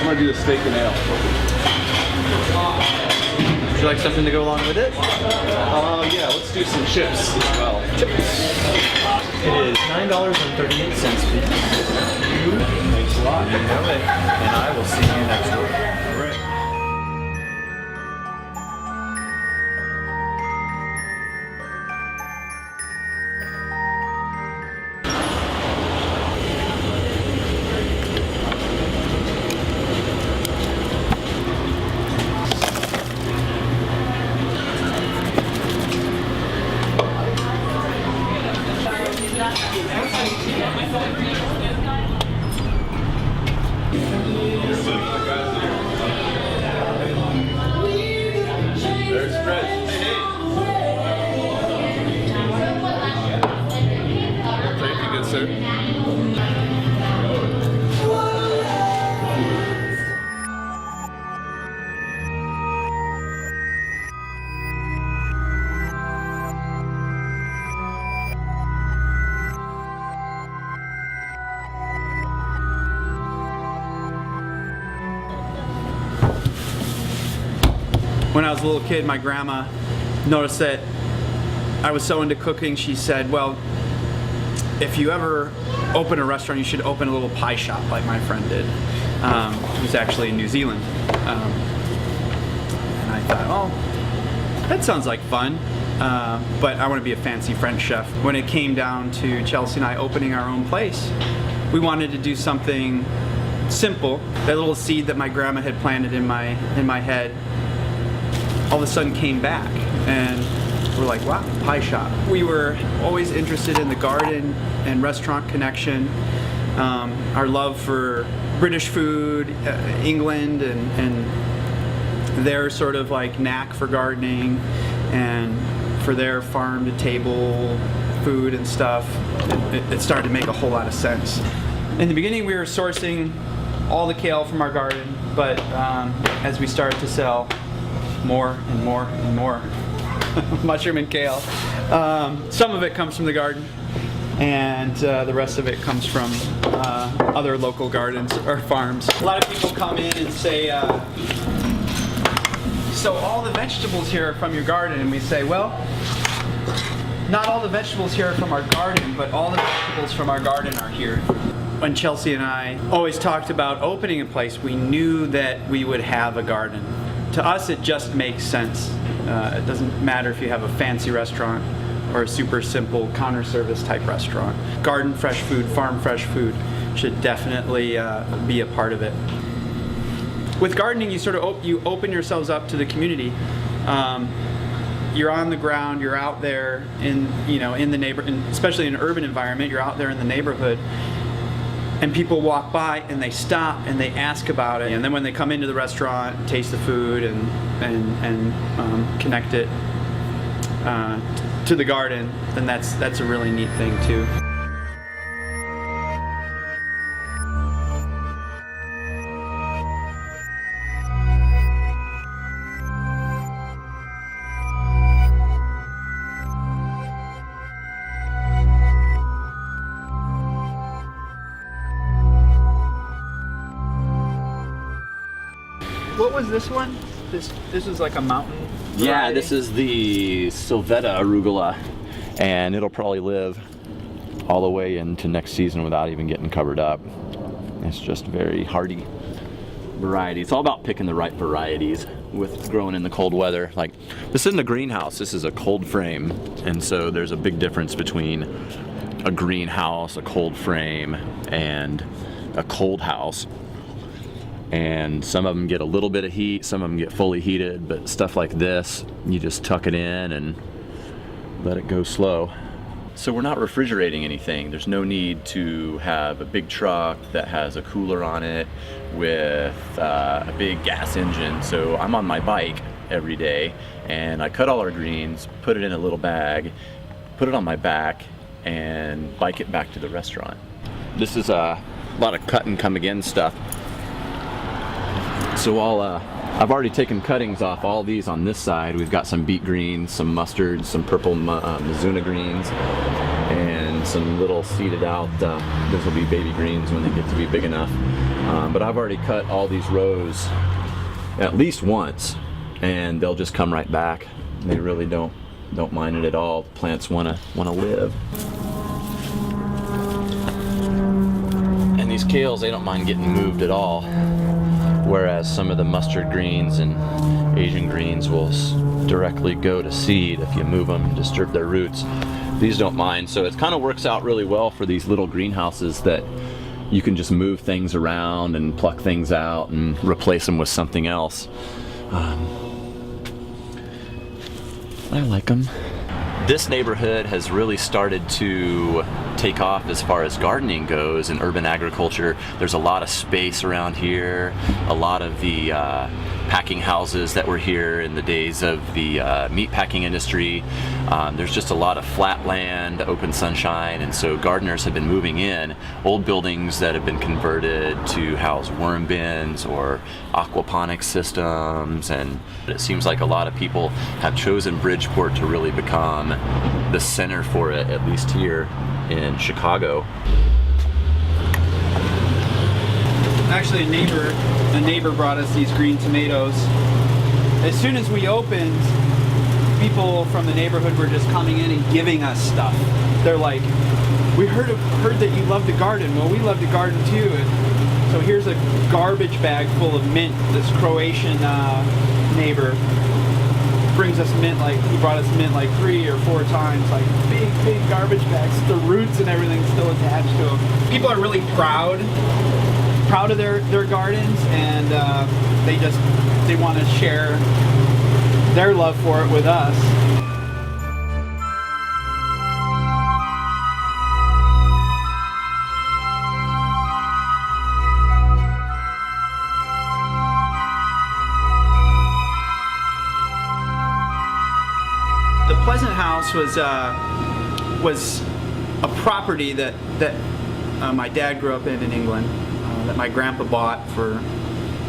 I'm gonna do the steak and ale. Would you like something to go along with it? Yeah, let's do some chips as well. It is $9.38, please. Thanks a lot. You know it. And I will see you next week. All right. There's Fred. Thank you, good sir. When I was a little kid, my grandma noticed that I was so into cooking. She said, well, if you ever open a restaurant, you should open a little pie shop like my friend did. He was actually in New Zealand. And I thought, oh, that sounds like fun. But I want to be a fancy French chef. When it came down to Chelsea and I opening our own place, we wanted to do something simple. That little seed that my grandma had planted in my head all of a sudden came back, and we're like, wow, pie shop. We were always interested in the garden and restaurant connection, our love for British food, England, and their sort of like knack for gardening and for their farm to table food and stuff. It started to make a whole lot of sense. In the beginning, we were sourcing all the kale from our garden, but as we started to sell more and more and more mushroom and kale, some of it comes from the garden, and the rest of it comes from other local gardens or farms. A lot of people come in and say, so all the vegetables here are from your garden, and we say, well, not all the vegetables here are from our garden, but all the vegetables from our garden are here. When Chelsea and I always talked about opening a place, we knew that we would have a garden. To us, it just makes sense. It doesn't matter if you have a fancy restaurant or a super simple counter service type restaurant. Garden fresh food, farm fresh food should definitely be a part of it. With gardening, you sort of you open yourselves up to the community. You're on the ground, you're out there in the neighborhood, especially in an urban environment. You're out there in the neighborhood, and people walk by and they stop and they ask about it. And then when they come into the restaurant, taste the food and connect it to the garden, then that's a really neat thing too. What was this one? This is like a mountain variety? Yeah, this is the Sylvetta arugula, and it'll probably live all the way into next season without even getting covered up. It's just very hardy variety. It's all about picking the right varieties with growing in the cold weather. Like, this isn't a greenhouse, this is a cold frame, and so there's a big difference between a greenhouse, a cold frame, and a cold house. And some of them get a little bit of heat, some of them get fully heated, but stuff like this, you just tuck it in and let it go slow. So we're not refrigerating anything. There's no need to have a big truck that has a cooler on it with a big gas engine. So I'm on my bike every day, and I cut all our greens, put it in a little bag, put it on my back, and bike it back to the restaurant. This is a lot of cut and come again stuff. So I've already taken cuttings off all these on this side. We've got some beet greens, some mustard, some purple Mizuna greens, and some little seeded out, those will be baby greens when they get to be big enough. But I've already cut all these rows at least once, and they'll just come right back. They really don't mind it at all. The plants wanna live. And these kales, they don't mind getting moved at all. Whereas some of the mustard greens and Asian greens will directly go to seed if you move them and disturb their roots. These don't mind, so it kind of works out really well for these little greenhouses that you can just move things around and pluck things out and replace them with something else. I like them. This neighborhood has really started to take off as far as gardening goes in urban agriculture. There's a lot of space around here. A lot of the packing houses that were here in the days of the meat packing industry. There's just a lot of flat land, open sunshine, and so gardeners have been moving in. Old buildings that have been converted to house worm bins or aquaponics systems, and it seems like a lot of people have chosen Bridgeport to really become the center for it, at least here in Chicago. Actually, a neighbor brought us these green tomatoes. As soon as we opened, people from the neighborhood were just coming in and giving us stuff. They're like, we heard that you love to garden. Well, we love to garden too. And so here's a garbage bag full of mint. This Croatian neighbor brings us mint, like he brought us mint like 3 or 4 times, like big garbage bags. The roots and everything still attached to them. People are really proud of their gardens, and they want to share their love for it with us. The Pleasant House was a property that my dad grew up in England, that my grandpa bought for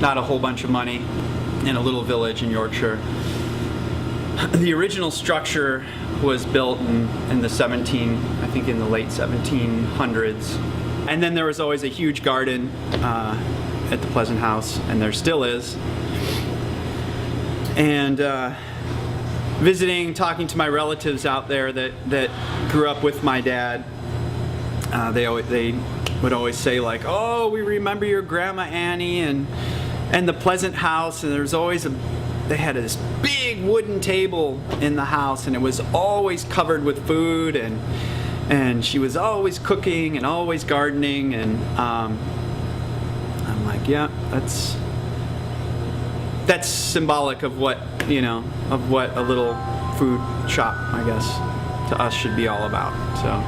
not a whole bunch of money in a little village in Yorkshire. The original structure was built in the late 1700s. And then there was always a huge garden at the Pleasant House, and there still is. And visiting, talking to my relatives out there that grew up with my dad, they would always say like, oh, we remember your grandma Annie and the Pleasant House, and there's always they had this big wooden table in the house, and it was always covered with food, and she was always cooking and always gardening, and I'm like, yeah, that's symbolic of what a little food shop, I guess, to us should be all about. So